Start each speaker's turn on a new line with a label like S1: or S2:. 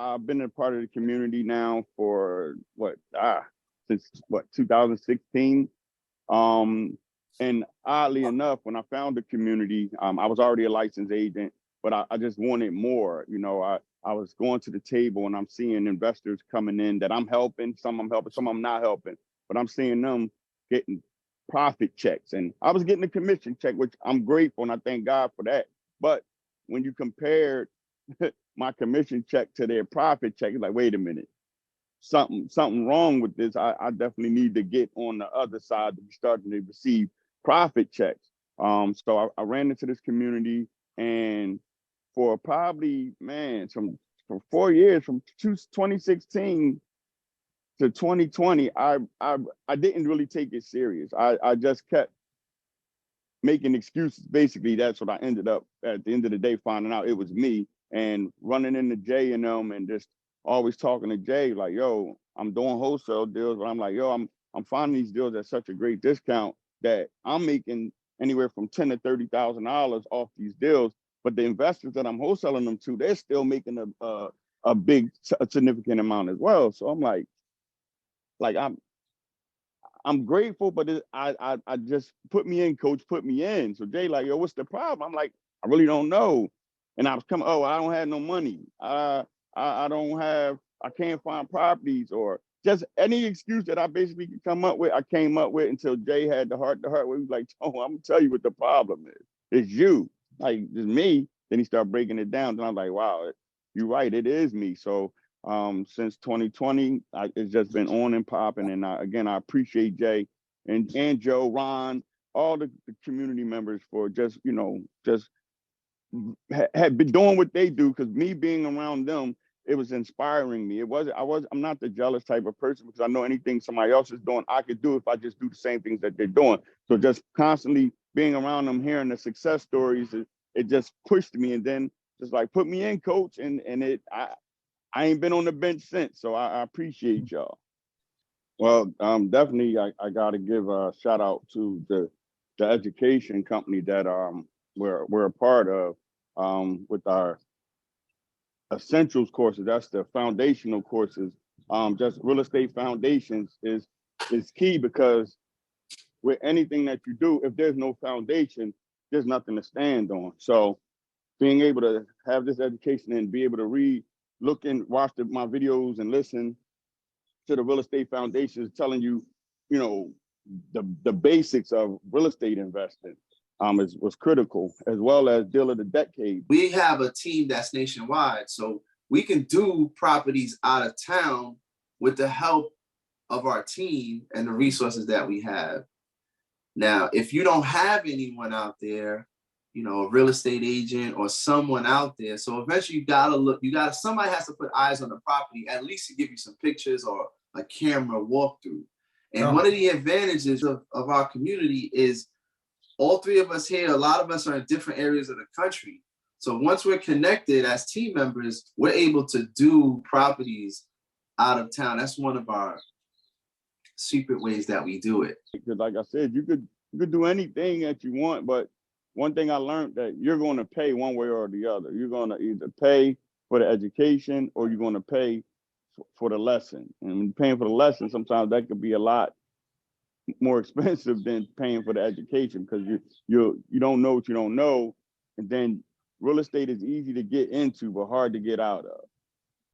S1: I've been a part of the community now for since 2016. And oddly enough, when I found the community, I was already a licensed agent, but I just wanted more. I was going to the table and I'm seeing investors coming in that I'm helping, some I'm not helping, but I'm seeing them getting profit checks. And I was getting a commission check, which I'm grateful and I thank God for that. But when you compared my commission check to their profit check, it's like, wait a minute, something wrong with this. I definitely need to get on the other side to be starting to receive profit checks. So I ran into this community, and for probably, man, for 4 years, from 2016 to 2020, I didn't really take it serious. I just kept making excuses. Basically, that's what I ended up at the end of the day finding out it was me, and running into Jay and them, and just always talking to Jay like, yo, I'm doing wholesale deals, but I'm like, yo, I'm finding these deals at such a great discount that I'm making anywhere from $10,000 to $30,000 off these deals. But the investors that I'm wholesaling them to, they're still making a big, significant amount as well. So I'm like I'm grateful, but I just put me in, coach, put me in. So Jay like, yo, what's the problem? I'm like, I really don't know. And I was coming, oh, I don't have no money. I can't find properties, or just any excuse that I basically could come up with. I came up with until Jay had the heart to heart where he was like, oh, I'm gonna tell you what the problem is. It's you. Like, it's me. Then he started breaking it down. Then I'm like, wow, you're right, it is me. So since 2020, it's just been on and popping. And again, I appreciate Jay and Joe, Ron, all the community members for just had been doing what they do, because me being around them, it was inspiring me. I'm not the jealous type of person, because I know anything somebody else is doing, I could do if I just do the same things that they're doing. So just constantly being around them, hearing the success stories, it just pushed me. And then just like, put me in, coach, and I ain't been on the bench since. So I appreciate y'all. Well, definitely I got to give a shout out to the education company that we're a part of, with our essentials courses. That's the foundational courses. Just real estate foundations is key, because with anything that you do, if there's no foundation, there's nothing to stand on. So being able to have this education and be able to read, look and watch my videos and listen to the real estate foundations telling you, the basics of real estate investing, was critical, as well as deal of the decade.
S2: We have a team that's nationwide, so we can do properties out of town with the help of our team and the resources that we have. Now, if you don't have anyone out there, a real estate agent or someone out there, so eventually somebody has to put eyes on the property, at least to give you some pictures or a camera walkthrough. And one of the advantages of our community is all three of us here, a lot of us are in different areas of the country. So once we're connected as team members, we're able to do properties out of town. That's one of our secret ways that we do it.
S1: Because like I said, you could do anything that you want, but one thing I learned, that you're going to pay one way or the other. You're going to either pay for the education, or you're going to pay for the lesson. And when you're paying for the lesson, sometimes that could be a lot more expensive than paying for the education, because you don't know what you don't know. And then real estate is easy to get into, but hard to get out of.